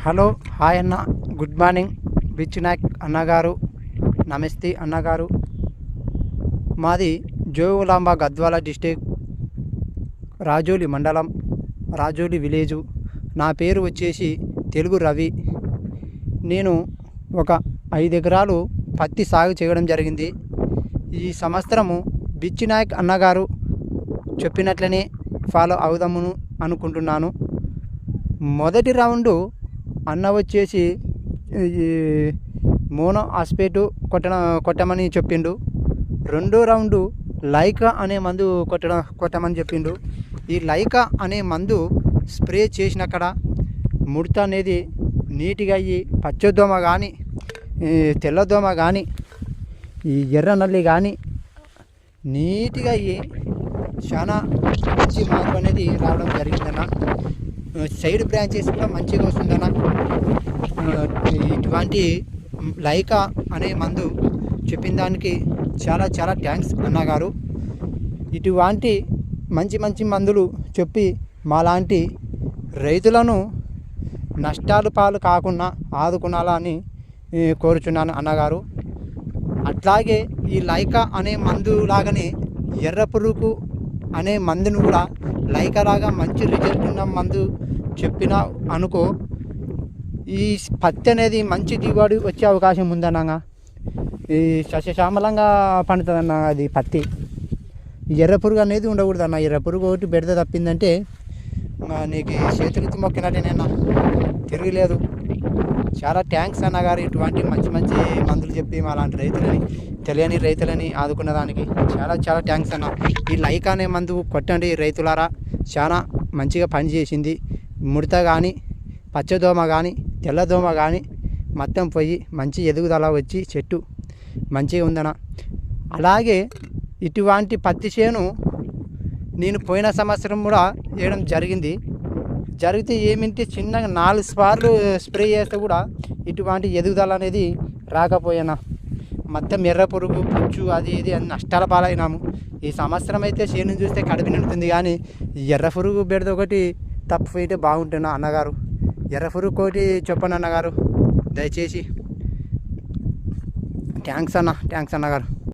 Hello, hi అన్న, good morning. Bitch Naik అన్నగారు, నమస్తే అన్నగారు. మాది జోగులాంబ గద్వాల డిస్టిక్, రాజోలి మండలం, రాజోలి విలేజు. నా పేరు వచ్చేసి తెలుగు రవి. నేను ఒక 5 ఎకరాలు పత్తి సాగు చేయడం జరిగింది. ఈ సంవత్సరము బిచ్ నాయక్ అన్నగారు చెప్పినట్లనే ఫాలో అవుదామును అనుకుంటున్నాను. మొదటి రౌండు అన్న వచ్చేసి ఈ మోనో ఆస్పేటు కొట్టమని చెప్పిండు. రెండో రౌండు లైకా అనే మందు కొట్టమని చెప్పిండు. ఈ లైకా అనే మందు స్ప్రే చేసినక్కడ ముడత అనేది నీట్గా అయ్యి పచ్చదోమ కానీ, తెల్లదోమ కానీ, ఈ ఎర్ర నల్లి కానీ నీట్గా అయ్యి చాలా మంచి మార్పు అనేది రావడం జరిగిందన్న. సైడ్ బ్రాంచెస్ కూడా మంచిగా వస్తుందన్న. ఇటువంటి లైకా అనే మందు చెప్పిన దానికి చాలా చాలా థ్యాంక్స్ అన్నగారు. ఇటువంటి మంచి మంచి మందులు చెప్పి మాలాంటి రైతులను నష్టాలు పాలు కాకుండా ఆదుకునాలని కోరుచున్నాను అన్నగారు. అట్లాగే ఈ లైకా అనే మందు లాగానే ఎర్ర పురుగు అనే మందును కూడా లైకా లాగా మంచి రిజల్ట్ ఉన్న మందు చెప్పినా అనుకో, ఈ పత్తి అనేది మంచి దిగుబడి వచ్చే అవకాశం ఉందన్న. ఈ సస్యశ్యామలంగా పండుతుందన్న అది పత్తి. ఎర్ర పురుగు అనేది ఉండకూడదు అన్న. ఎర్ర పురుగు ఒకటి బెడద తప్పిందంటే నీకు చేతులెత్తి మొక్కినట్టేనన్నా, తిరగలేదు. చాలా థ్యాంక్స్ అన్నగారు. ఇటువంటి మంచి మంచి మందులు చెప్పి మా లాంటి రైతులని, తెలియని రైతులని ఆదుకున్న దానికి చాలా చాలా థ్యాంక్స్ అన్న. ఈ లైకా అనే మందు కొట్టండి రైతులారా, చాలా మంచిగా పనిచేసింది. ముడత కానీ, పచ్చదోమ కానీ, తెల్లదోమ కానీ మొత్తం పోయి మంచి ఎదుగుదల వచ్చి చెట్టు మంచిగా ఉందన్న. అలాగే ఇటువంటి పత్తి చేను నేను పోయిన సంవత్సరం కూడా వేయడం జరిగితే ఏమింటే చిన్నగా 4 సార్లు స్ప్రే చేస్తే కూడా ఇటువంటి ఎదుగుదల అనేది రాకపోయానా. మొత్తం ఎర్ర పురుగు, పుచ్చు, అది ఇది అని నష్టాల పాలైనాము. ఈ సంవత్సరం అయితే చేను చూస్తే కడుపు నిండుతుంది, కానీ ఎర్ర పురుగు బెడద ఒకటి తప్పిపోయితే బాగుంటున్నా అన్నగారు. ఎర్ర పురుగు ఒకటి చెప్పండి అన్నగారు దయచేసి. థ్యాంక్స్ అన్నగారు.